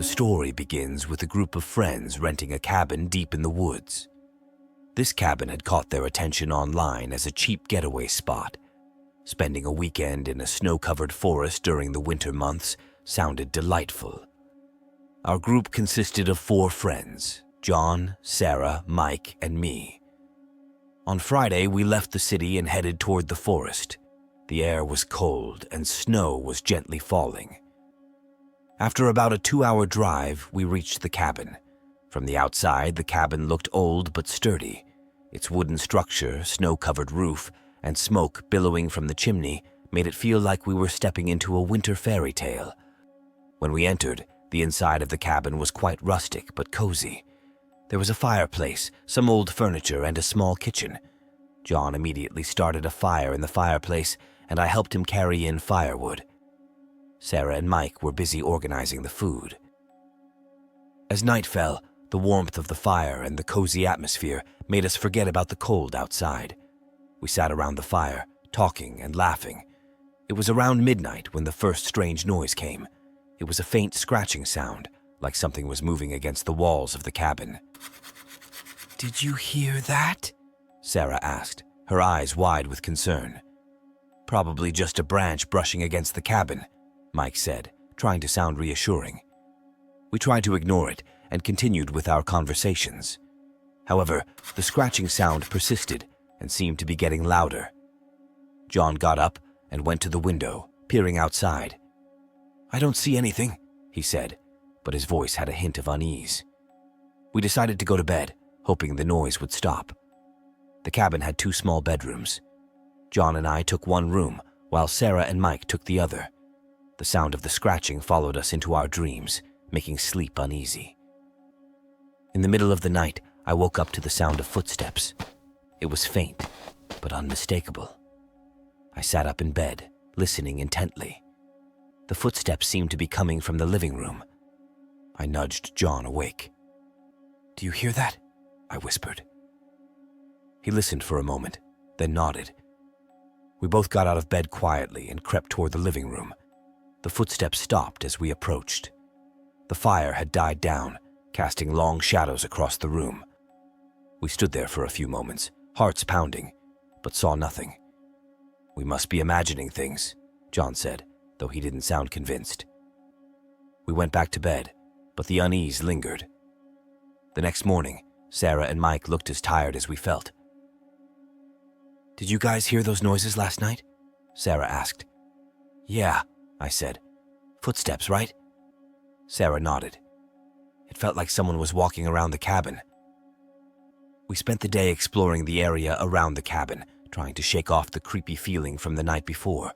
The story begins with a group of friends renting a cabin deep in the woods. This cabin had caught their attention online as a cheap getaway spot. Spending a weekend in a snow-covered forest during the winter months sounded delightful. Our group consisted of 4 friends: John, Sarah, Mike, and me. On Friday, we left the city and headed toward the forest. The air was cold and snow was gently falling. After about a 2-hour drive, we reached the cabin. From the outside, the cabin looked old but sturdy. Its wooden structure, snow-covered roof, and smoke billowing from the chimney made it feel like we were stepping into a winter fairy tale. When we entered, the inside of the cabin was quite rustic but cozy. There was a fireplace, some old furniture, and a small kitchen. John immediately started a fire in the fireplace, and I helped him carry in firewood. Sarah and Mike were busy organizing the food. As night fell, the warmth of the fire and the cozy atmosphere made us forget about the cold outside. We sat around the fire, talking and laughing. It was around midnight when the first strange noise came. It was a faint scratching sound, like something was moving against the walls of the cabin. "Did you hear that?" Sarah asked, her eyes wide with concern. "Probably just a branch brushing against the cabin," Mike said, trying to sound reassuring. We tried to ignore it and continued with our conversations. However, the scratching sound persisted and seemed to be getting louder. John got up and went to the window, peering outside. "I don't see anything," he said, but his voice had a hint of unease. We decided to go to bed, hoping the noise would stop. The cabin had 2 small bedrooms. John and I took one room, while Sarah and Mike took the other. The sound of the scratching followed us into our dreams, making sleep uneasy. In the middle of the night, I woke up to the sound of footsteps. It was faint, but unmistakable. I sat up in bed, listening intently. The footsteps seemed to be coming from the living room. I nudged John awake. "Do you hear that?" I whispered. He listened for a moment, then nodded. We both got out of bed quietly and crept toward the living room. The footsteps stopped as we approached. The fire had died down, casting long shadows across the room. We stood there for a few moments, hearts pounding, but saw nothing. "We must be imagining things," John said, though he didn't sound convinced. We went back to bed, but the unease lingered. The next morning, Sarah and Mike looked as tired as we felt. "Did you guys hear those noises last night?" Sarah asked. "Yeah," I said. "Footsteps, right?" Sarah nodded. It felt like someone was walking around the cabin. We spent the day exploring the area around the cabin, trying to shake off the creepy feeling from the night before.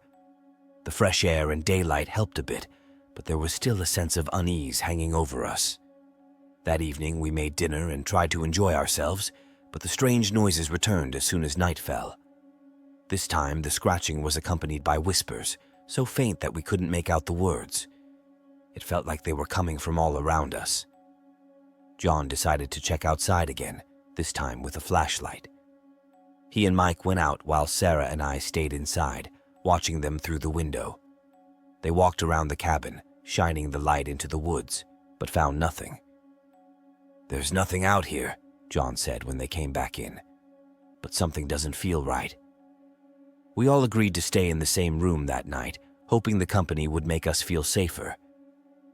The fresh air and daylight helped a bit, but there was still a sense of unease hanging over us. That evening, we made dinner and tried to enjoy ourselves, but the strange noises returned as soon as night fell. This time, the scratching was accompanied by whispers, so faint that we couldn't make out the words. It felt like they were coming from all around us. John decided to check outside again, this time with a flashlight. He and Mike went out while Sarah and I stayed inside, watching them through the window. They walked around the cabin, shining the light into the woods, but found nothing. "There's nothing out here," John said when they came back in. "But something doesn't feel right." We all agreed to stay in the same room that night, hoping the company would make us feel safer.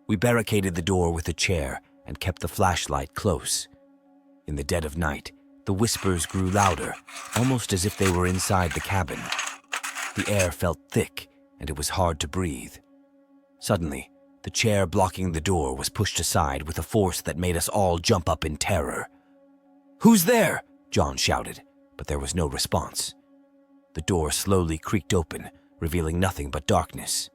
We barricaded the door with a chair and kept the flashlight close. In the dead of night, the whispers grew louder, almost as if they were inside the cabin. The air felt thick, and it was hard to breathe. Suddenly, the chair blocking the door was pushed aside with a force that made us all jump up in terror. "Who's there?" John shouted, but there was no response. The door slowly creaked open, revealing nothing but darkness.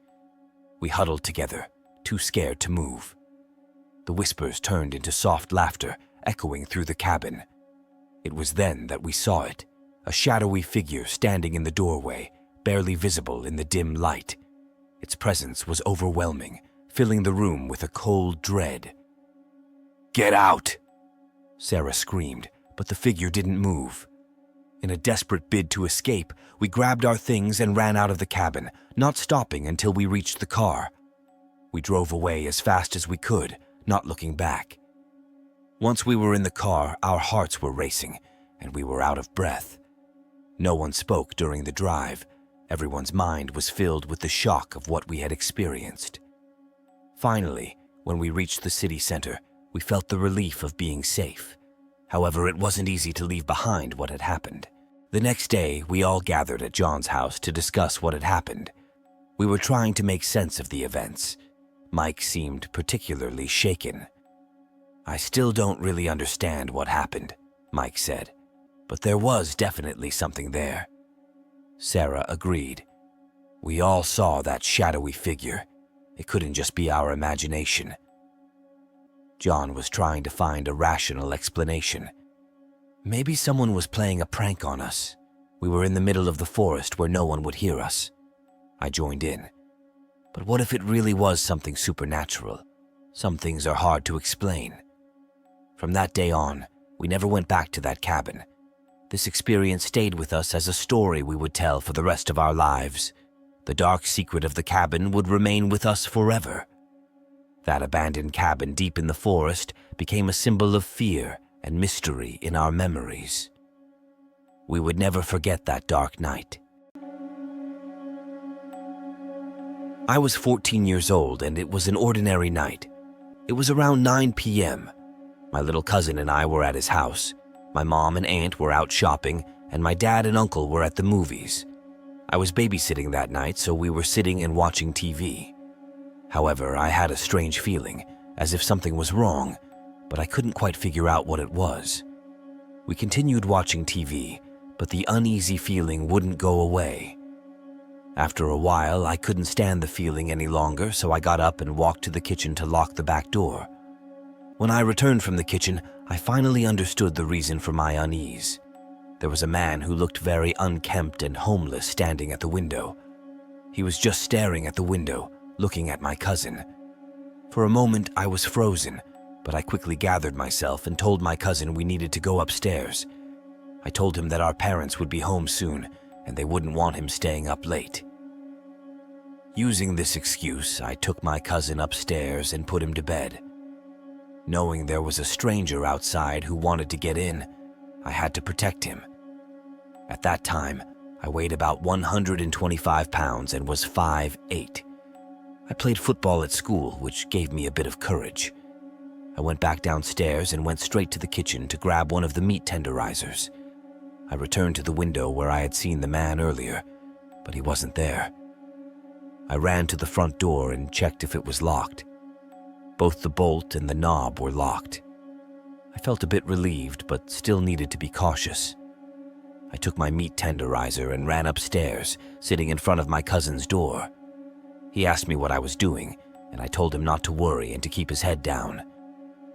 We huddled together, too scared to move. The whispers turned into soft laughter, echoing through the cabin. It was then that we saw it, a shadowy figure standing in the doorway, barely visible in the dim light. Its presence was overwhelming, filling the room with a cold dread. "Get out!" Sarah screamed, but the figure didn't move. In a desperate bid to escape, we grabbed our things and ran out of the cabin, not stopping until we reached the car. We drove away as fast as we could, not looking back. Once we were in the car, our hearts were racing, and we were out of breath. No one spoke during the drive. Everyone's mind was filled with the shock of what we had experienced. Finally, when we reached the city center, we felt the relief of being safe. However, it wasn't easy to leave behind what had happened. The next day, we all gathered at John's house to discuss what had happened. We were trying to make sense of the events. Mike seemed particularly shaken. "I still don't really understand what happened," Mike said, "but there was definitely something there." Sarah agreed. "We all saw that shadowy figure. It couldn't just be our imagination." John was trying to find a rational explanation. "Maybe someone was playing a prank on us. We were in the middle of the forest where no one would hear us." I joined in. "But what if it really was something supernatural? Some things are hard to explain." From that day on, we never went back to that cabin. This experience stayed with us as a story we would tell for the rest of our lives. The dark secret of the cabin would remain with us forever. That abandoned cabin deep in the forest became a symbol of fear and mystery in our memories. We would never forget that dark night. I was 14 years old, and it was an ordinary night. It was around 9 p.m. My little cousin and I were at his house. My mom and aunt were out shopping, and my dad and uncle were at the movies. I was babysitting that night, so we were sitting and watching TV. However, I had a strange feeling, as if something was wrong, but I couldn't quite figure out what it was. We continued watching TV, but the uneasy feeling wouldn't go away. After a while, I couldn't stand the feeling any longer, so I got up and walked to the kitchen to lock the back door. When I returned from the kitchen, I finally understood the reason for my unease. There was a man who looked very unkempt and homeless standing at the window. He was just staring at the window, looking at my cousin. For a moment, I was frozen, but I quickly gathered myself and told my cousin we needed to go upstairs. I told him that our parents would be home soon, and they wouldn't want him staying up late. Using this excuse, I took my cousin upstairs and put him to bed. Knowing there was a stranger outside who wanted to get in, I had to protect him. At that time, I weighed about 125 pounds and was 5'8". I played football at school, which gave me a bit of courage. I went back downstairs and went straight to the kitchen to grab one of the meat tenderizers. I returned to the window where I had seen the man earlier, but he wasn't there. I ran to the front door and checked if it was locked. Both the bolt and the knob were locked. I felt a bit relieved, but still needed to be cautious. I took my meat tenderizer and ran upstairs, sitting in front of my cousin's door. He asked me what I was doing, and I told him not to worry and to keep his head down.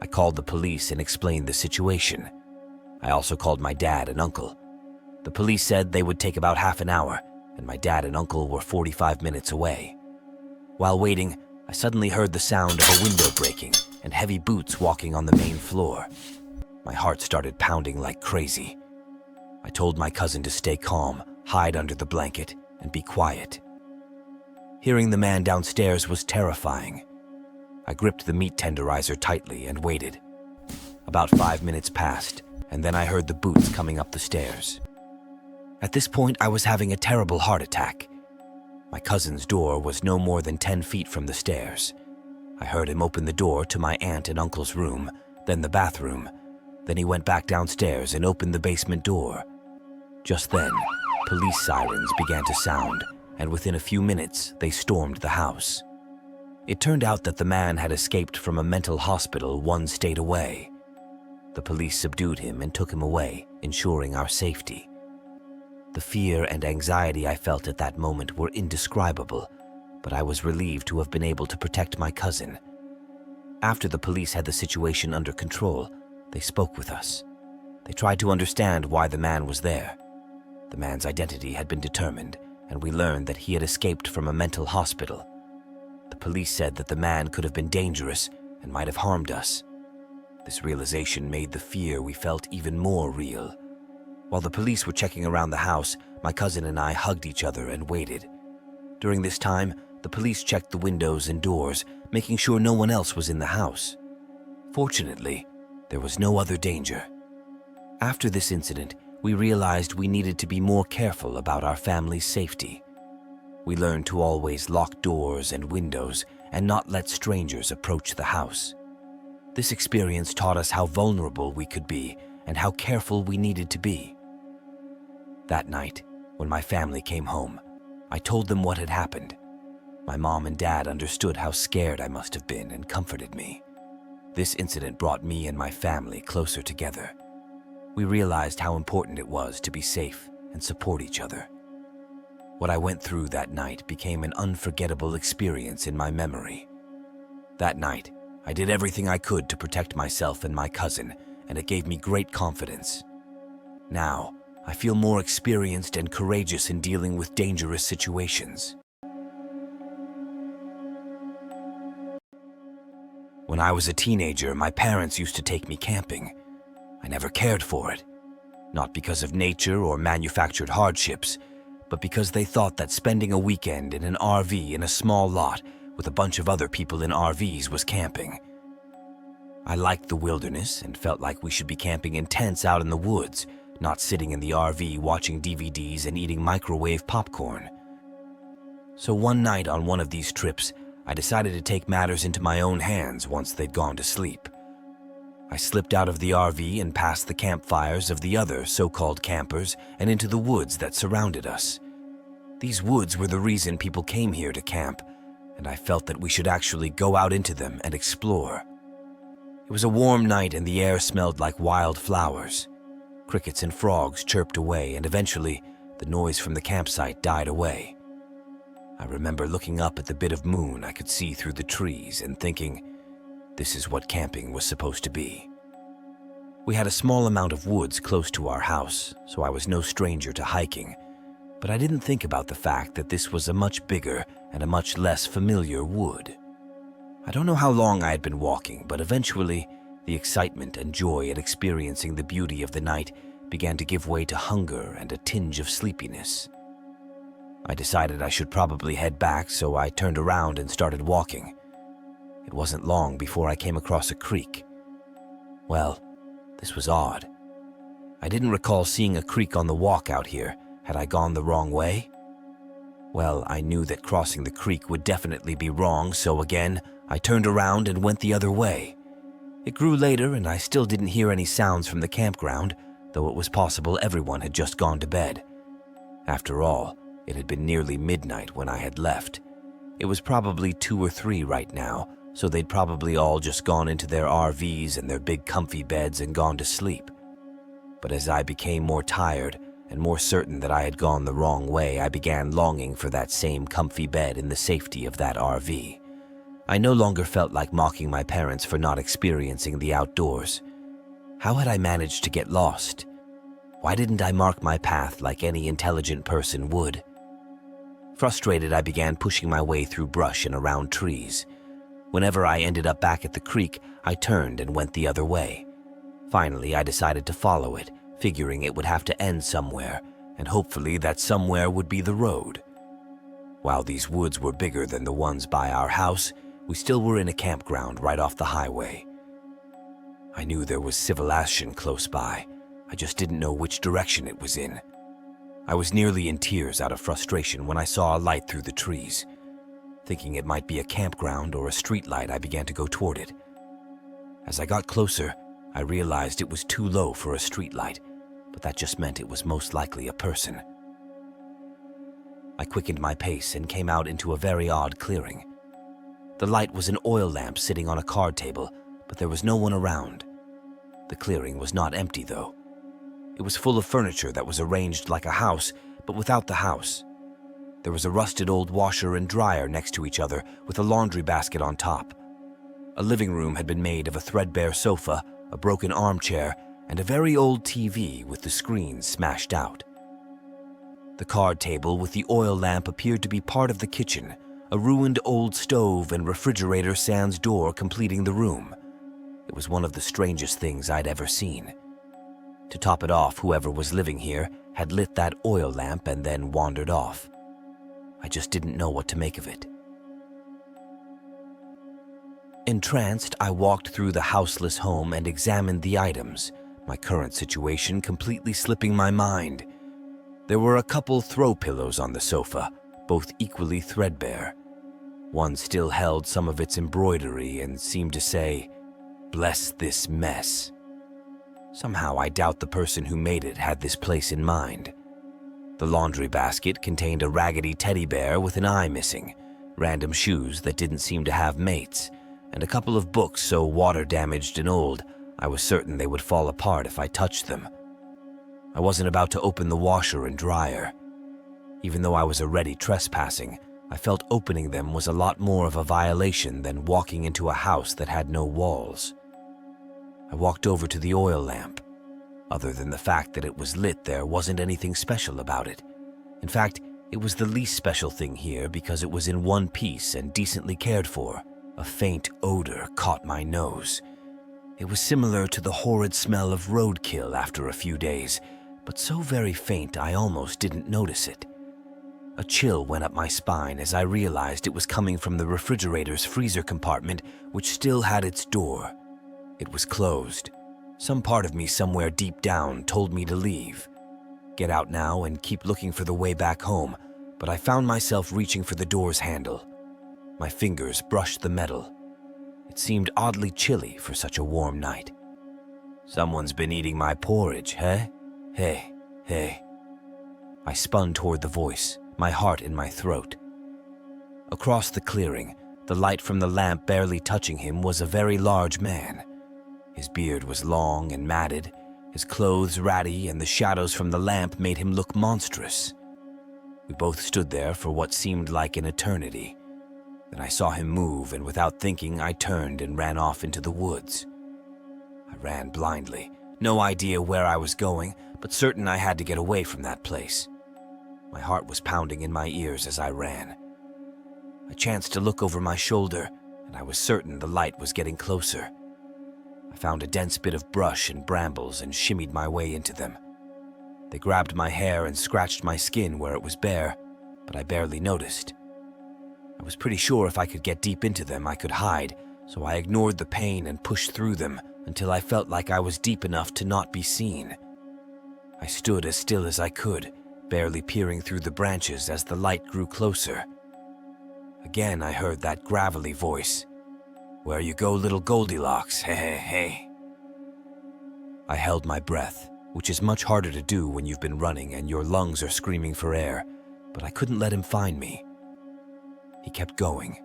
I called the police and explained the situation. I also called my dad and uncle. The police said they would take about half an hour, and my dad and uncle were 45 minutes away. While waiting, I suddenly heard the sound of a window breaking and heavy boots walking on the main floor. My heart started pounding like crazy. I told my cousin to stay calm, hide under the blanket, and be quiet. Hearing the man downstairs was terrifying. I gripped the meat tenderizer tightly and waited. About 5 minutes passed, and then I heard the boots coming up the stairs. At this point, I was having a terrible heart attack. My cousin's door was no more than 10 feet from the stairs. I heard him open the door to my aunt and uncle's room, then the bathroom. Then he went back downstairs and opened the basement door. Just then, police sirens began to sound, and within a few minutes, they stormed the house. It turned out that the man had escaped from a mental hospital 1 state away. The police subdued him and took him away, ensuring our safety. The fear and anxiety I felt at that moment were indescribable, but I was relieved to have been able to protect my cousin. After the police had the situation under control, they spoke with us. They tried to understand why the man was there. The man's identity had been determined, and we learned that he had escaped from a mental hospital. The police said that the man could have been dangerous and might have harmed us. This realization made the fear we felt even more real. While the police were checking around the house, my cousin and I hugged each other and waited. During this time, the police checked the windows and doors, making sure no one else was in the house. Fortunately, there was no other danger. After this incident, we realized we needed to be more careful about our family's safety. We learned to always lock doors and windows and not let strangers approach the house. This experience taught us how vulnerable we could be and how careful we needed to be. That night, when my family came home, I told them what had happened. My mom and dad understood how scared I must have been and comforted me. This incident brought me and my family closer together. We realized how important it was to be safe and support each other. What I went through that night became an unforgettable experience in my memory. That night, I did everything I could to protect myself and my cousin, and it gave me great confidence. Now, I feel more experienced and courageous in dealing with dangerous situations. When I was a teenager, my parents used to take me camping. I never cared for it, not because of nature or manufactured hardships, but because they thought that spending a weekend in an RV in a small lot with a bunch of other people in RVs was camping. I liked the wilderness and felt like we should be camping in tents out in the woods, not sitting in the RV watching DVDs and eating microwave popcorn. So one night on one of these trips, I decided to take matters into my own hands once they'd gone to sleep. I slipped out of the RV and past the campfires of the other so-called campers and into the woods that surrounded us. These woods were the reason people came here to camp, and I felt that we should actually go out into them and explore. It was a warm night and the air smelled like wild flowers. Crickets and frogs chirped away, and eventually the noise from the campsite died away. I remember looking up at the bit of moon I could see through the trees and thinking, this is what camping was supposed to be. We had a small amount of woods close to our house, so I was no stranger to hiking, but I didn't think about the fact that this was a much bigger and a much less familiar wood. I don't know how long I had been walking, but eventually the excitement and joy at experiencing the beauty of the night began to give way to hunger and a tinge of sleepiness. I decided I should probably head back, so I turned around and started walking. It wasn't long before I came across a creek. Well, this was odd. I didn't recall seeing a creek on the walk out here. Had I gone the wrong way? Well, I knew that crossing the creek would definitely be wrong, so again, I turned around and went the other way. It grew later and I still didn't hear any sounds from the campground, though it was possible everyone had just gone to bed. After all, it had been nearly midnight when I had left. It was probably 2 or 3 right now, so they'd probably all just gone into their RVs and their big comfy beds and gone to sleep. But as I became more tired and more certain that I had gone the wrong way, I began longing for that same comfy bed in the safety of that RV. I no longer felt like mocking my parents for not experiencing the outdoors. How had I managed to get lost? Why didn't I mark my path like any intelligent person would? Frustrated, I began pushing my way through brush and around trees. Whenever I ended up back at the creek, I turned and went the other way. Finally, I decided to follow it, figuring it would have to end somewhere, and hopefully that somewhere would be the road. While these woods were bigger than the ones by our house, we still were in a campground right off the highway. I knew there was civilization close by. I just didn't know which direction it was in. I was nearly in tears out of frustration when I saw a light through the trees. Thinking it might be a campground or a street light, I began to go toward it. As I got closer, I realized it was too low for a street light, but that just meant it was most likely a person. I quickened my pace and came out into a very odd clearing. The light was an oil lamp sitting on a card table, but there was no one around. The clearing was not empty, though. It was full of furniture that was arranged like a house, but without the house. There was a rusted old washer and dryer next to each other with a laundry basket on top. A living room had been made of a threadbare sofa, a broken armchair, and a very old TV with the screen smashed out. The card table with the oil lamp appeared to be part of the kitchen, a ruined old stove and refrigerator sans door completing the room. It was one of the strangest things I'd ever seen. To top it off, whoever was living here had lit that oil lamp and then wandered off. I just didn't know what to make of it. Entranced, I walked through the houseless home and examined the items, my current situation completely slipping my mind. There were a couple throw pillows on the sofa, both equally threadbare. One still held some of its embroidery and seemed to say, "Bless this mess." Somehow I doubt the person who made it had this place in mind. The laundry basket contained a raggedy teddy bear with an eye missing, random shoes that didn't seem to have mates, and a couple of books so water-damaged and old I was certain they would fall apart if I touched them. I wasn't about to open the washer and dryer. Even though I was already trespassing, I felt opening them was a lot more of a violation than walking into a house that had no walls. I walked over to the oil lamp. Other than the fact that it was lit, there wasn't anything special about it. In fact, it was the least special thing here because it was in one piece and decently cared for. A faint odor caught my nose. It was similar to the horrid smell of roadkill after a few days, but so very faint I almost didn't notice it. A chill went up my spine as I realized it was coming from the refrigerator's freezer compartment, which still had its door. It was closed. Some part of me somewhere deep down told me to leave. Get out now and keep looking for the way back home, but I found myself reaching for the door's handle. My fingers brushed the metal. It seemed oddly chilly for such a warm night. Someone's been eating my porridge, eh? Hey. I spun toward the voice, my heart in my throat. Across the clearing, the light from the lamp barely touching him, was a very large man. His beard was long and matted, his clothes ratty, and the shadows from the lamp made him look monstrous. We both stood there for what seemed like an eternity. Then I saw him move, and without thinking, I turned and ran off into the woods. I ran blindly, no idea where I was going, but certain I had to get away from that place. My heart was pounding in my ears as I ran. I chanced to look over my shoulder, and I was certain the light was getting closer. I found a dense bit of brush and brambles and shimmied my way into them. They grabbed my hair and scratched my skin where it was bare, but I barely noticed. I was pretty sure if I could get deep into them, I could hide, so I ignored the pain and pushed through them until I felt like I was deep enough to not be seen. I stood as still as I could, barely peering through the branches as the light grew closer. Again, I heard that gravelly voice. "Where you go, little Goldilocks, hey. I held my breath, which is much harder to do when you've been running and your lungs are screaming for air, but I couldn't let him find me. He kept going.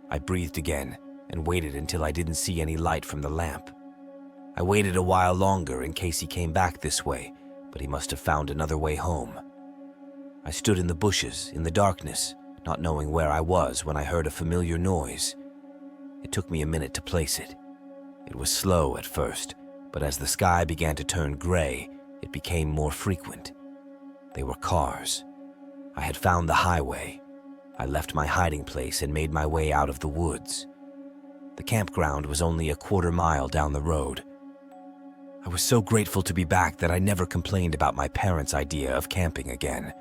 I breathed again and waited until I didn't see any light from the lamp. I waited a while longer in case he came back this way, but he must have found another way home. I stood in the bushes, in the darkness, not knowing where I was when I heard a familiar noise. It took me a minute to place it. It was slow at first, but as the sky began to turn gray, it became more frequent. They were cars. I had found the highway. I left my hiding place and made my way out of the woods. The campground was only a quarter-mile down the road. I was so grateful to be back that I never complained about my parents' idea of camping again.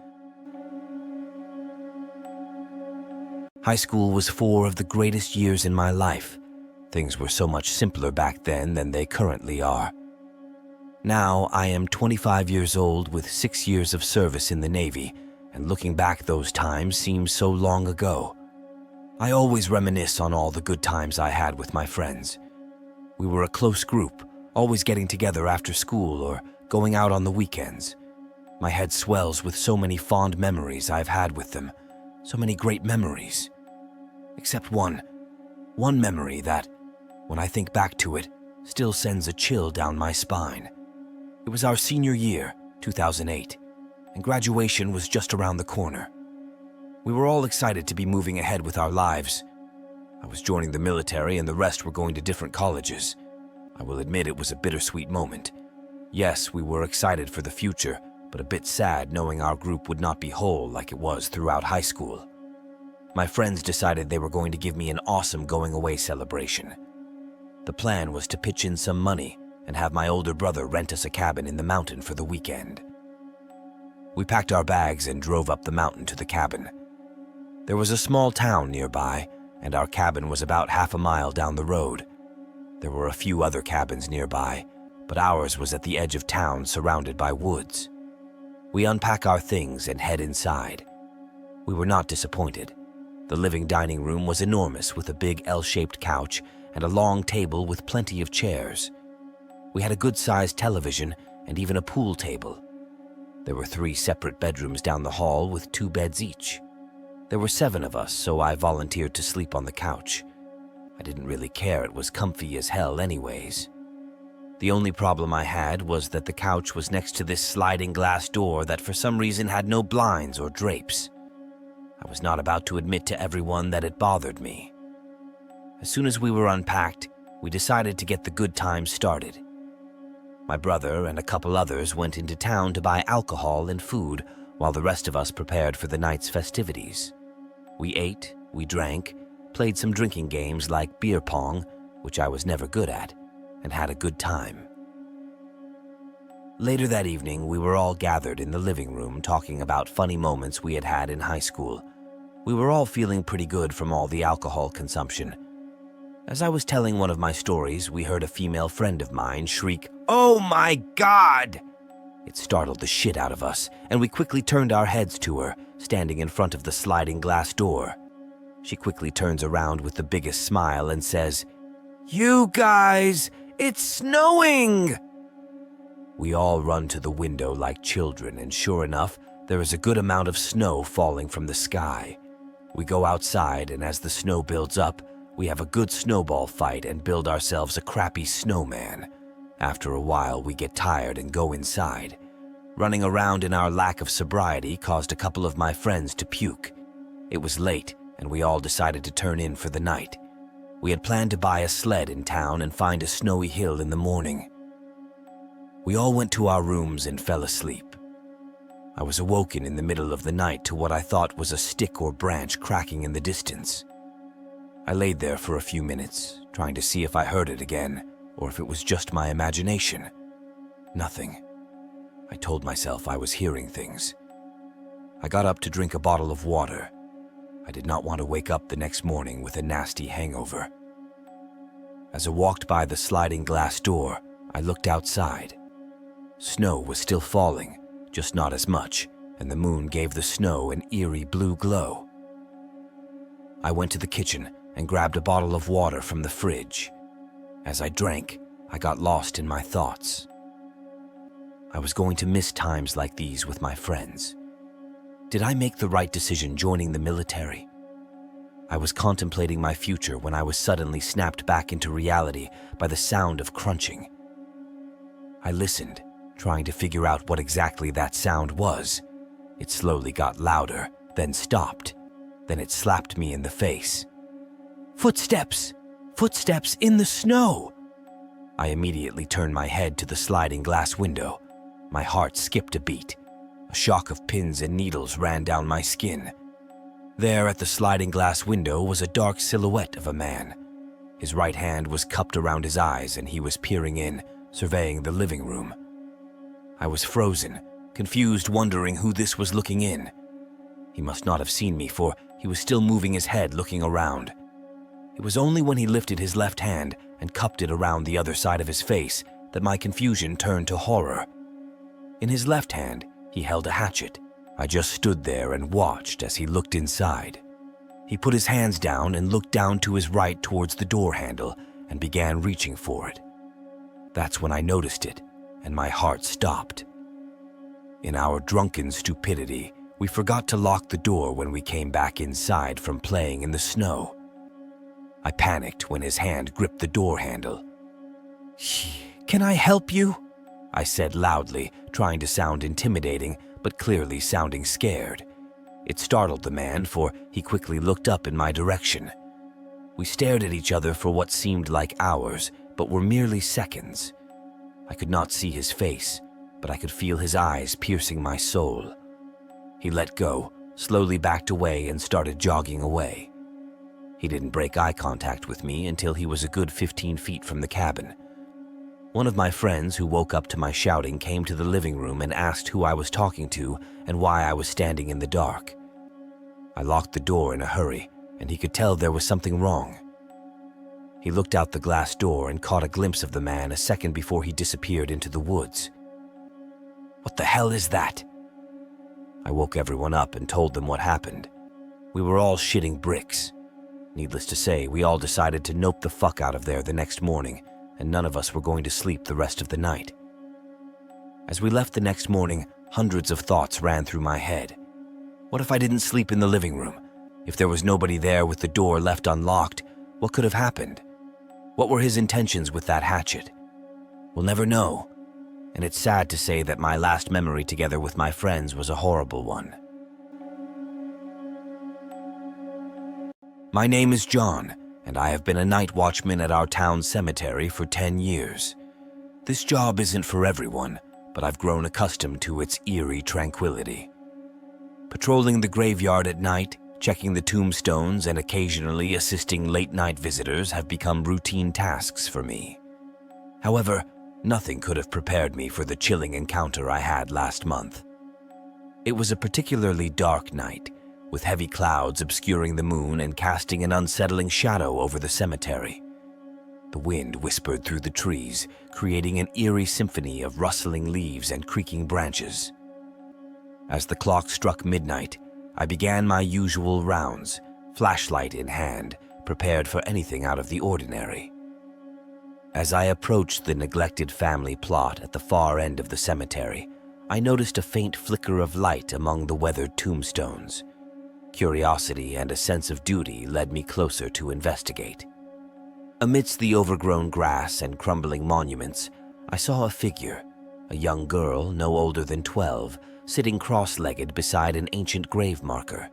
High school was 4 of the greatest years in my life. Things were so much simpler back then than they currently are. Now I am 25 years old with 6 years of service in the Navy, and looking back those times seems so long ago. I always reminisce on all the good times I had with my friends. We were a close group, always getting together after school or going out on the weekends. My head swells with so many fond memories I've had with them. So many great memories. Except one memory that, when I think back to it, still sends a chill down my spine. It was our senior year, 2008, and graduation was just around the corner. We were all excited to be moving ahead with our lives. I was joining the military and the rest were going to different colleges. I will admit it was a bittersweet moment. Yes, we were excited for the future, but a bit sad knowing our group would not be whole like it was throughout high school. My friends decided they were going to give me an awesome going-away celebration. The plan was to pitch in some money and have my older brother rent us a cabin in the mountain for the weekend. We packed our bags and drove up the mountain to the cabin. There was a small town nearby, and our cabin was about half a mile down the road. There were a few other cabins nearby, but ours was at the edge of town surrounded by woods. We unpack our things and head inside. We were not disappointed. The living dining room was enormous with a big L-shaped couch and a long table with plenty of chairs. We had a good-sized television and even a pool table. There were 3 separate bedrooms down the hall with 2 beds each. There were 7 of us, so I volunteered to sleep on the couch. I didn't really care, it was comfy as hell anyways. The only problem I had was that the couch was next to this sliding glass door that for some reason had no blinds or drapes. I was not about to admit to everyone that it bothered me. As soon as we were unpacked, we decided to get the good times started. My brother and a couple others went into town to buy alcohol and food while the rest of us prepared for the night's festivities. We ate, we drank, played some drinking games like beer pong, which I was never good at, and had a good time. Later that evening, we were all gathered in the living room talking about funny moments we had had in high school. We were all feeling pretty good from all the alcohol consumption. As I was telling one of my stories, we heard a female friend of mine shriek, "Oh my God!" It startled the shit out of us, and we quickly turned our heads to her, standing in front of the sliding glass door. She quickly turns around with the biggest smile and says, "You guys, it's snowing!" We all run to the window like children, and sure enough, there is a good amount of snow falling from the sky. We go outside, and as the snow builds up, we have a good snowball fight and build ourselves a crappy snowman. After a while, we get tired and go inside. Running around in our lack of sobriety caused a couple of my friends to puke. It was late, and we all decided to turn in for the night. We had planned to buy a sled in town and find a snowy hill in the morning. We all went to our rooms and fell asleep. I was awoken in the middle of the night to what I thought was a stick or branch cracking in the distance. I laid there for a few minutes, trying to see if I heard it again, or if it was just my imagination. Nothing. I told myself I was hearing things. I got up to drink a bottle of water. I did not want to wake up the next morning with a nasty hangover. As I walked by the sliding glass door, I looked outside. Snow was still falling, just not as much, and the moon gave the snow an eerie blue glow. I went to the kitchen and grabbed a bottle of water from the fridge. As I drank, I got lost in my thoughts. I was going to miss times like these with my friends. Did I make the right decision joining the military? I was contemplating my future when I was suddenly snapped back into reality by the sound of crunching. I listened, trying to figure out what exactly that sound was. It slowly got louder, then stopped. Then it slapped me in the face. Footsteps! Footsteps in the snow! I immediately turned my head to the sliding glass window. My heart skipped a beat. A shock of pins and needles ran down my skin. There at the sliding glass window was a dark silhouette of a man. His right hand was cupped around his eyes and he was peering in, surveying the living room. I was frozen, confused, wondering who this was looking in. He must not have seen me, for he was still moving his head, looking around. It was only when he lifted his left hand and cupped it around the other side of his face that my confusion turned to horror. In his left hand, he held a hatchet. I just stood there and watched as he looked inside. He put his hands down and looked down to his right towards the door handle and began reaching for it. That's when I noticed it, and my heart stopped. In our drunken stupidity, we forgot to lock the door when we came back inside from playing in the snow. I panicked when his hand gripped the door handle. "Can I help you?" I said loudly, trying to sound intimidating, but clearly sounding scared. It startled the man, for he quickly looked up in my direction. We stared at each other for what seemed like hours, but were merely seconds. I could not see his face, but I could feel his eyes piercing my soul. He let go, slowly backed away, and started jogging away. He didn't break eye contact with me until he was a good 15 feet from the cabin. One of my friends who woke up to my shouting came to the living room and asked who I was talking to and why I was standing in the dark. I locked the door in a hurry and he could tell there was something wrong. He looked out the glass door and caught a glimpse of the man a second before he disappeared into the woods. "What the hell is that?" I woke everyone up and told them what happened. We were all shitting bricks. Needless to say, we all decided to nope the fuck out of there the next morning, and none of us were going to sleep the rest of the night. As we left the next morning, hundreds of thoughts ran through my head. What if I didn't sleep in the living room? If there was nobody there with the door left unlocked, what could have happened? What were his intentions with that hatchet? We'll never know, and it's sad to say that my last memory together with my friends was a horrible one. My name is John, and I have been a night watchman at our town cemetery for 10 years. This job isn't for everyone, but I've grown accustomed to its eerie tranquility. Patrolling the graveyard at night, checking the tombstones, and occasionally assisting late-night visitors have become routine tasks for me. However, nothing could have prepared me for the chilling encounter I had last month. It was a particularly dark night, with heavy clouds obscuring the moon and casting an unsettling shadow over the cemetery. The wind whispered through the trees, creating an eerie symphony of rustling leaves and creaking branches. As the clock struck midnight, I began my usual rounds, flashlight in hand, prepared for anything out of the ordinary. As I approached the neglected family plot at the far end of the cemetery, I noticed a faint flicker of light among the weathered tombstones. Curiosity and a sense of duty led me closer to investigate. Amidst the overgrown grass and crumbling monuments, I saw a figure, a young girl no older than 12, sitting cross-legged beside an ancient grave marker.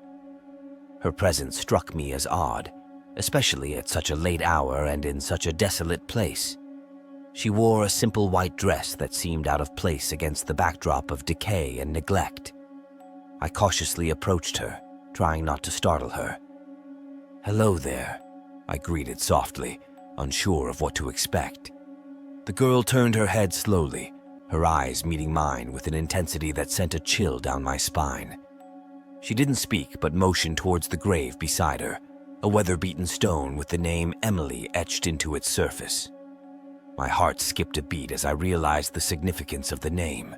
Her presence struck me as odd, especially at such a late hour and in such a desolate place. She wore a simple white dress that seemed out of place against the backdrop of decay and neglect. I cautiously approached her, trying not to startle her. "Hello there," I greeted softly, unsure of what to expect. The girl turned her head slowly, her eyes meeting mine with an intensity that sent a chill down my spine. She didn't speak but motioned towards the grave beside her, a weather-beaten stone with the name Emily etched into its surface. My heart skipped a beat as I realized the significance of the name.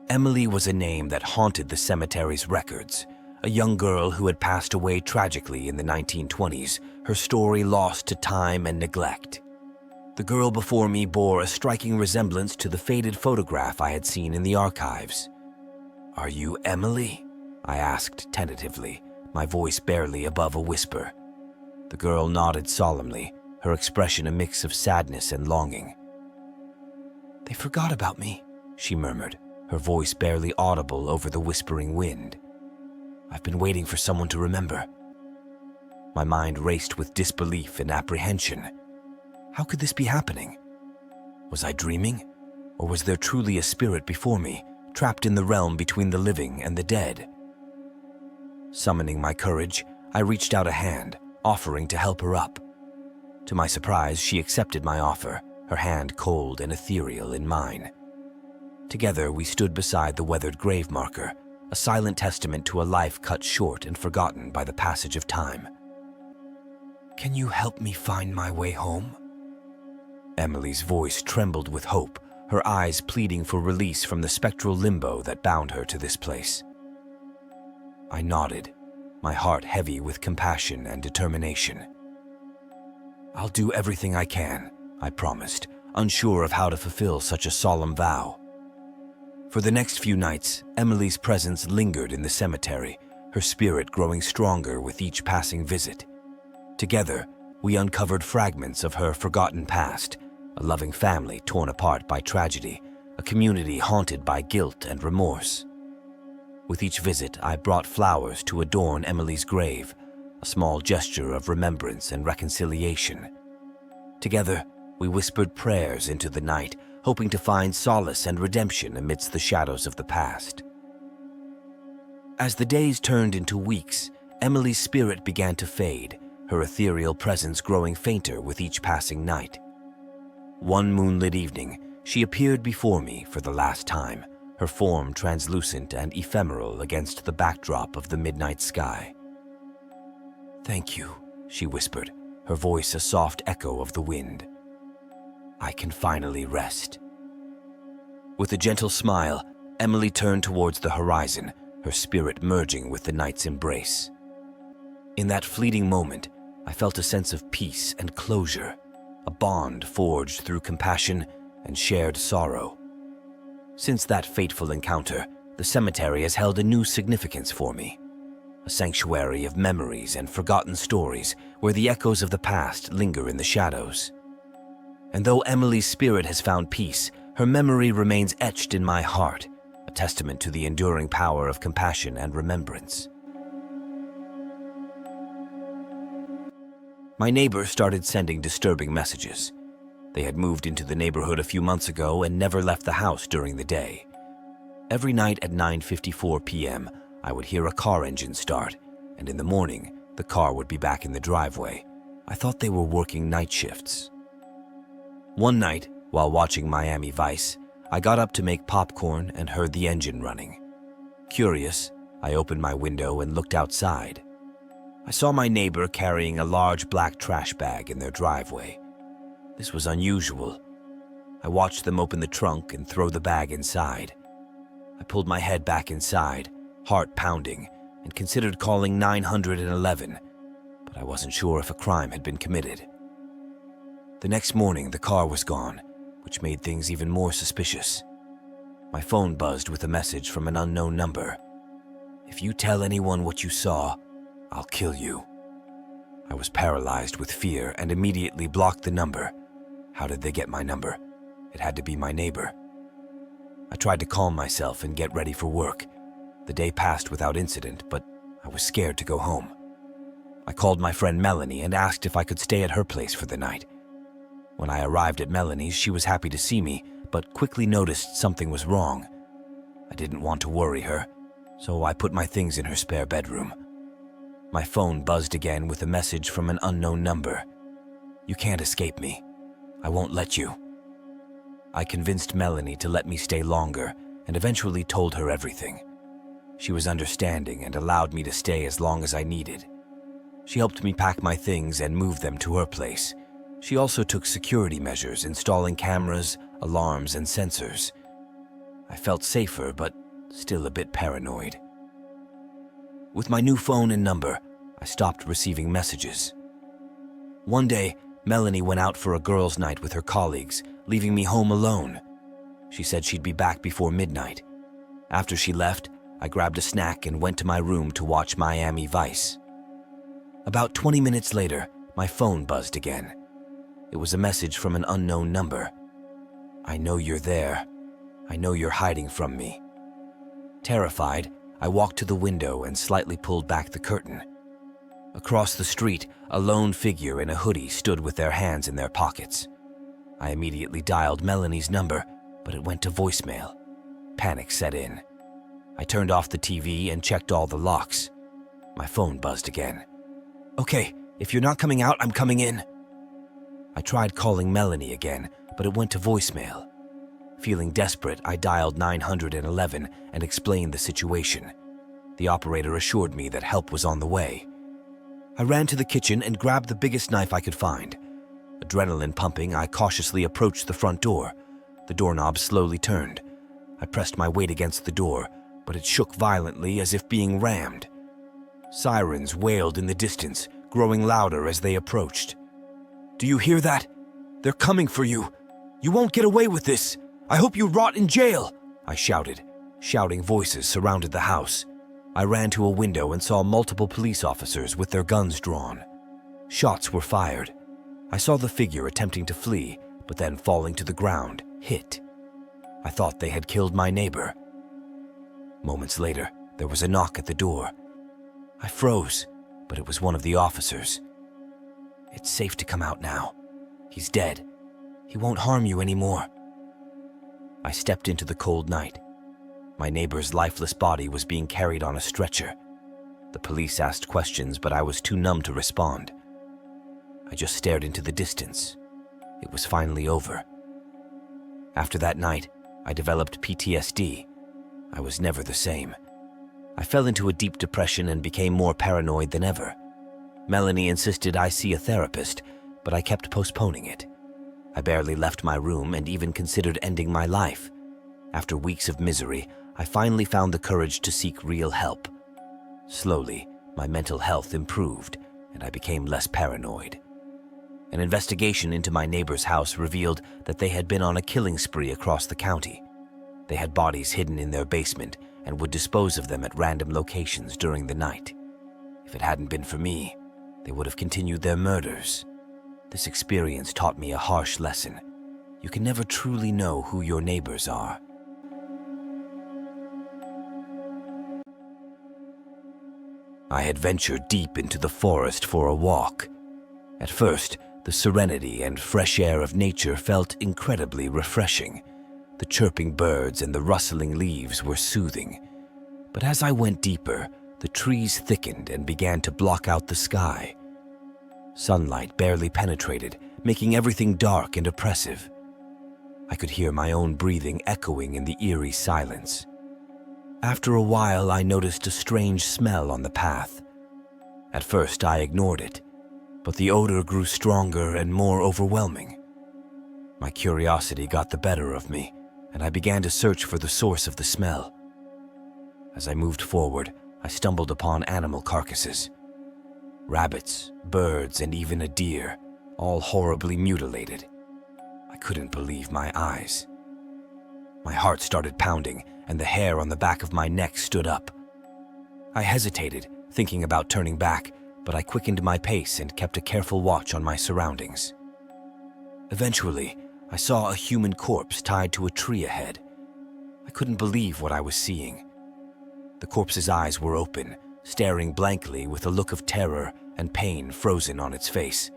Emily was a name that haunted the cemetery's records, a young girl who had passed away tragically in the 1920s, her story lost to time and neglect. The girl before me bore a striking resemblance to the faded photograph I had seen in the archives. "Are you Emily?" I asked tentatively, my voice barely above a whisper. The girl nodded solemnly, her expression a mix of sadness and longing. "They forgot about me," she murmured, her voice barely audible over the whispering wind. "I've been waiting for someone to remember." My mind raced with disbelief and apprehension. How could this be happening? Was I dreaming? Or was there truly a spirit before me, trapped in the realm between the living and the dead? Summoning my courage, I reached out a hand, offering to help her up. To my surprise, she accepted my offer, her hand cold and ethereal in mine. Together, we stood beside the weathered grave marker, a silent testament to a life cut short and forgotten by the passage of time. "Can you help me find my way home?" Emily's voice trembled with hope, her eyes pleading for release from the spectral limbo that bound her to this place. I nodded, my heart heavy with compassion and determination. "I'll do everything I can," I promised, unsure of how to fulfill such a solemn vow. For the next few nights, Emily's presence lingered in the cemetery, her spirit growing stronger with each passing visit. Together, we uncovered fragments of her forgotten past, a loving family torn apart by tragedy, a community haunted by guilt and remorse. With each visit, I brought flowers to adorn Emily's grave, a small gesture of remembrance and reconciliation. Together, we whispered prayers into the night, hoping to find solace and redemption amidst the shadows of the past. As the days turned into weeks, Emily's spirit began to fade, her ethereal presence growing fainter with each passing night. One moonlit evening, she appeared before me for the last time, her form translucent and ephemeral against the backdrop of the midnight sky. "Thank you," she whispered, her voice a soft echo of the wind. "I can finally rest." With a gentle smile, Emily turned towards the horizon, her spirit merging with the night's embrace. In that fleeting moment, I felt a sense of peace and closure, a bond forged through compassion and shared sorrow. Since that fateful encounter, the cemetery has held a new significance for me, a sanctuary of memories and forgotten stories where the echoes of the past linger in the shadows. And though Emily's spirit has found peace, her memory remains etched in my heart, a testament to the enduring power of compassion and remembrance. My neighbor started sending disturbing messages. They had moved into the neighborhood a few months ago and never left the house during the day. Every night at 9:54 p.m., I would hear a car engine start, and in the morning, the car would be back in the driveway. I thought they were working night shifts. One night, while watching Miami Vice, I got up to make popcorn and heard the engine running. Curious, I opened my window and looked outside. I saw my neighbor carrying a large black trash bag in their driveway. This was unusual. I watched them open the trunk and throw the bag inside. I pulled my head back inside, heart pounding, and considered calling 911, but I wasn't sure if a crime had been committed. The next morning, the car was gone, which made things even more suspicious. My phone buzzed with a message from an unknown number. "If you tell anyone what you saw, I'll kill you." I was paralyzed with fear and immediately blocked the number. How did they get my number? It had to be my neighbor. I tried to calm myself and get ready for work. The day passed without incident, but I was scared to go home. I called my friend Melanie and asked if I could stay at her place for the night. When I arrived at Melanie's, she was happy to see me, but quickly noticed something was wrong. I didn't want to worry her, so I put my things in her spare bedroom. My phone buzzed again with a message from an unknown number. "You can't escape me. I won't let you." I convinced Melanie to let me stay longer and eventually told her everything. She was understanding and allowed me to stay as long as I needed. She helped me pack my things and move them to her place. She also took security measures, installing cameras, alarms, and sensors. I felt safer, but still a bit paranoid. With my new phone and number, I stopped receiving messages. One day, Melanie went out for a girls' night with her colleagues, leaving me home alone. She said she'd be back before midnight. After she left, I grabbed a snack and went to my room to watch Miami Vice. About 20 minutes later, my phone buzzed again. It was a message from an unknown number. "I know you're there. I know you're hiding from me." Terrified, I walked to the window and slightly pulled back the curtain. Across the street, a lone figure in a hoodie stood with their hands in their pockets. I immediately dialed Melanie's number, but it went to voicemail. Panic set in. I turned off the TV and checked all the locks. My phone buzzed again. "Okay, if you're not coming out, I'm coming in." I tried calling Melanie again, but it went to voicemail. Feeling desperate, I dialed 911 and explained the situation. The operator assured me that help was on the way. I ran to the kitchen and grabbed the biggest knife I could find. Adrenaline pumping, I cautiously approached the front door. The doorknob slowly turned. I pressed my weight against the door, but it shook violently as if being rammed. Sirens wailed in the distance, growing louder as they approached. "Do you hear that? They're coming for you. You won't get away with this. I hope you rot in jail," I shouted. Shouting voices surrounded the house. I ran to a window and saw multiple police officers with their guns drawn. Shots were fired. I saw the figure attempting to flee, but then falling to the ground, hit. I thought they had killed my neighbor. Moments later, there was a knock at the door. I froze, but it was one of the officers. "It's safe to come out now. He's dead. He won't harm you anymore." I stepped into the cold night. My neighbor's lifeless body was being carried on a stretcher. The police asked questions, but I was too numb to respond. I just stared into the distance. It was finally over. After that night, I developed PTSD. I was never the same. I fell into a deep depression and became more paranoid than ever. Melanie insisted I see a therapist, but I kept postponing it. I barely left my room and even considered ending my life. After weeks of misery, I finally found the courage to seek real help. Slowly, my mental health improved, and I became less paranoid. An investigation into my neighbor's house revealed that they had been on a killing spree across the county. They had bodies hidden in their basement and would dispose of them at random locations during the night. If it hadn't been for me, they would have continued their murders. This experience taught me a harsh lesson. You can never truly know who your neighbors are. I had ventured deep into the forest for a walk. At first, the serenity and fresh air of nature felt incredibly refreshing. The chirping birds and the rustling leaves were soothing. But as I went deeper, the trees thickened and began to block out the sky. Sunlight barely penetrated, making everything dark and oppressive. I could hear my own breathing echoing in the eerie silence. After a while, I noticed a strange smell on the path. At first, I ignored it, but the odor grew stronger and more overwhelming. My curiosity got the better of me, and I began to search for the source of the smell. As I moved forward, I stumbled upon animal carcasses. Rabbits, birds, and even a deer, all horribly mutilated. I couldn't believe my eyes. My heart started pounding, and the hair on the back of my neck stood up. I hesitated, thinking about turning back, but I quickened my pace and kept a careful watch on my surroundings. Eventually, I saw a human corpse tied to a tree ahead. I couldn't believe what I was seeing. The corpse's eyes were open, staring blankly with a look of terror and pain frozen on its face.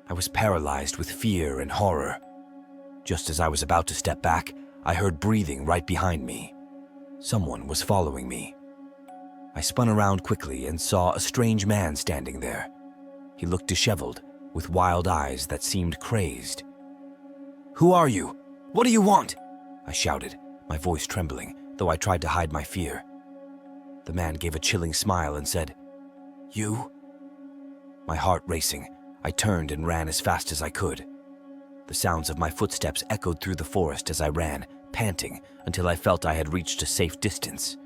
I was paralyzed with fear and horror. Just as I was about to step back, I heard breathing right behind me. Someone was following me. I spun around quickly and saw a strange man standing there. He looked disheveled, with wild eyes that seemed crazed. "Who are you? What do you want?" I shouted, my voice trembling, though I tried to hide my fear. The man gave a chilling smile and said, "You?" My heart racing, I turned and ran as fast as I could. The sounds of my footsteps echoed through the forest as I ran, panting, until I felt I had reached a safe distance.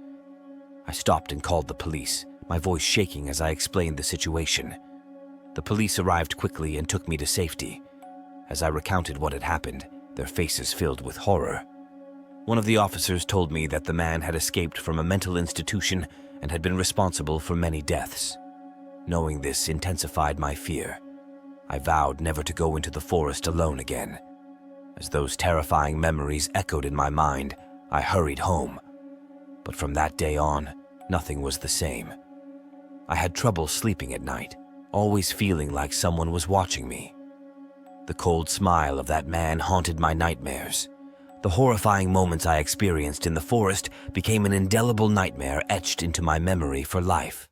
I stopped and called the police, my voice shaking as I explained the situation. The police arrived quickly and took me to safety. As I recounted what had happened, their faces filled with horror. One of the officers told me that the man had escaped from a mental institution and had been responsible for many deaths. Knowing this intensified my fear. I vowed never to go into the forest alone again. As those terrifying memories echoed in my mind, I hurried home. But from that day on, nothing was the same. I had trouble sleeping at night, always feeling like someone was watching me. The cold smile of that man haunted my nightmares. The horrifying moments I experienced in the forest became an indelible nightmare etched into my memory for life.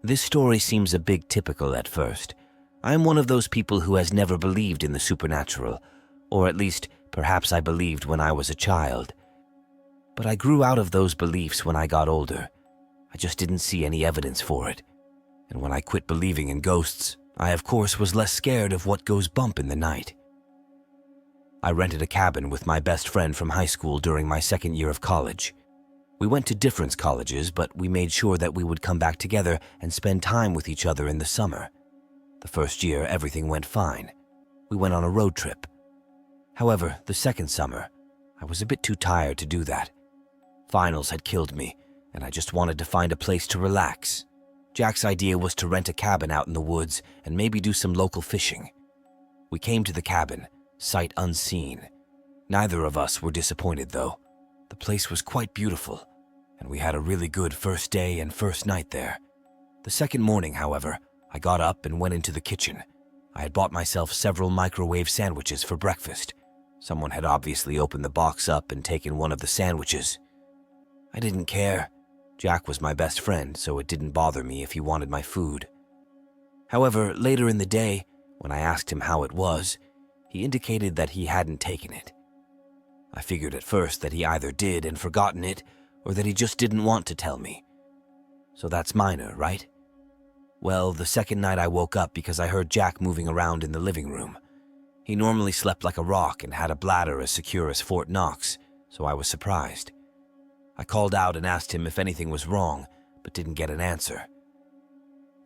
This story seems a bit typical at first. I am one of those people who has never believed in the supernatural, or at least perhaps I believed when I was a child. But I grew out of those beliefs when I got older. I just didn't see any evidence for it. And when I quit believing in ghosts, I of course was less scared of what goes bump in the night. I rented a cabin with my best friend from high school during my second year of college. We went to different colleges, but we made sure that we would come back together and spend time with each other in the summer. The first year, everything went fine. We went on a road trip. However, the second summer, I was a bit too tired to do that. Finals had killed me, and I just wanted to find a place to relax. Jack's idea was to rent a cabin out in the woods and maybe do some local fishing. We came to the cabin, sight unseen. Neither of us were disappointed, though. The place was quite beautiful, and we had a really good first day and first night there. The second morning, however, I got up and went into the kitchen. I had bought myself several microwave sandwiches for breakfast. Someone had obviously opened the box up and taken one of the sandwiches. I didn't care. Jack was my best friend, so it didn't bother me if he wanted my food. However, later in the day, when I asked him how it was, he indicated that he hadn't taken it. I figured at first that he either did and forgotten it, or that he just didn't want to tell me. So that's minor, right? Well, the second night I woke up because I heard Jack moving around in the living room. He normally slept like a rock and had a bladder as secure as Fort Knox, so I was surprised. I called out and asked him if anything was wrong, but didn't get an answer.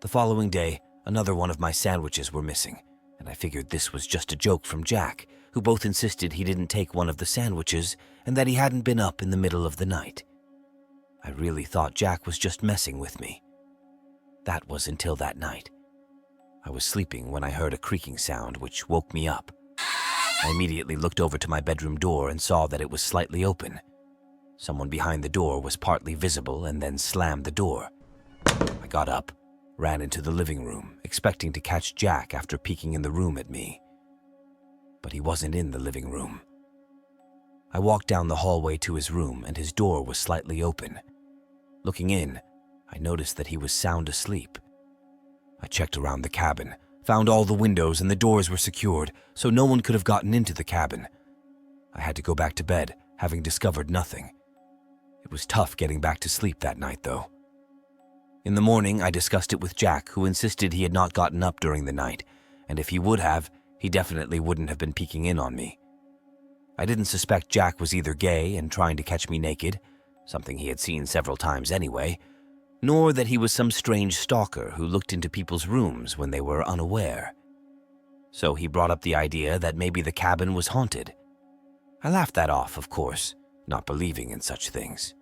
The following day, another one of my sandwiches were missing, and I figured this was just a joke from Jack, who both insisted he didn't take one of the sandwiches and that he hadn't been up in the middle of the night. I really thought Jack was just messing with me. That was until that night. I was sleeping when I heard a creaking sound which woke me up. I immediately looked over to my bedroom door and saw that it was slightly open. Someone behind the door was partly visible and then slammed the door. I got up, ran into the living room, expecting to catch Jack after peeking in the room at me. But he wasn't in the living room. I walked down the hallway to his room and his door was slightly open. Looking in, I noticed that he was sound asleep. I checked around the cabin, found all the windows and the doors were secured, so no one could have gotten into the cabin. I had to go back to bed, having discovered nothing. It was tough getting back to sleep that night, though. In the morning, I discussed it with Jack, who insisted he had not gotten up during the night, and if he would have, he definitely wouldn't have been peeking in on me. I didn't suspect Jack was either gay and trying to catch me naked, something he had seen several times anyway, nor that he was some strange stalker who looked into people's rooms when they were unaware. So he brought up the idea that maybe the cabin was haunted. I laughed that off, of course, not believing in such things.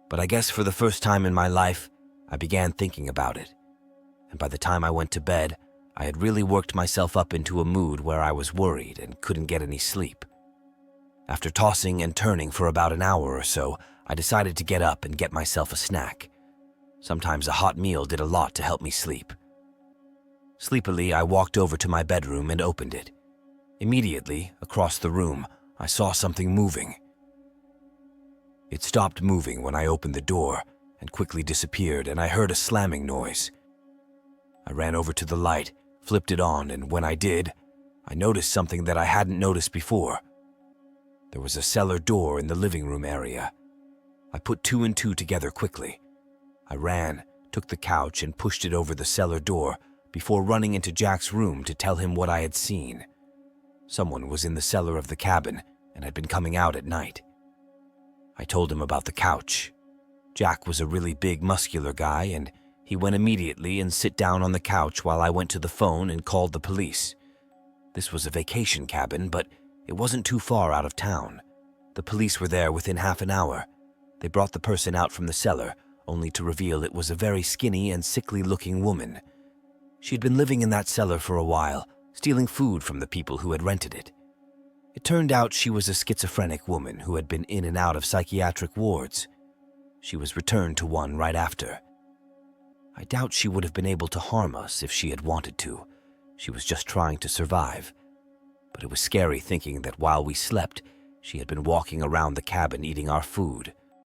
But I guess for the first time in my life, I began thinking about it. And by the time I went to bed, I had really worked myself up into a mood where I was worried and couldn't get any sleep. After tossing and turning for about an hour or so, I decided to get up and get myself a snack. Sometimes a hot meal did a lot to help me sleep. Sleepily, I walked over to my bedroom and opened it. Immediately, across the room, I saw something moving. It stopped moving when I opened the door and quickly disappeared, and I heard a slamming noise. I ran over to the light, flipped it on, and when I did, I noticed something that I hadn't noticed before. There was a cellar door in the living room area. I put two and two together quickly. I ran, took the couch, and pushed it over the cellar door before running into Jack's room to tell him what I had seen. Someone was in the cellar of the cabin and had been coming out at night. I told him about the couch. Jack was a really big, muscular guy, and he went immediately and sit down on the couch while I went to the phone and called the police. This was a vacation cabin, but it wasn't too far out of town. The police were there within half an hour. They brought the person out from the cellar, only to reveal it was a very skinny and sickly-looking woman. She had been living in that cellar for a while, stealing food from the people who had rented it. It turned out she was a schizophrenic woman who had been in and out of psychiatric wards. She was returned to one right after. I doubt she would have been able to harm us if she had wanted to. She was just trying to survive. But it was scary thinking that while we slept, she had been walking around the cabin eating our food.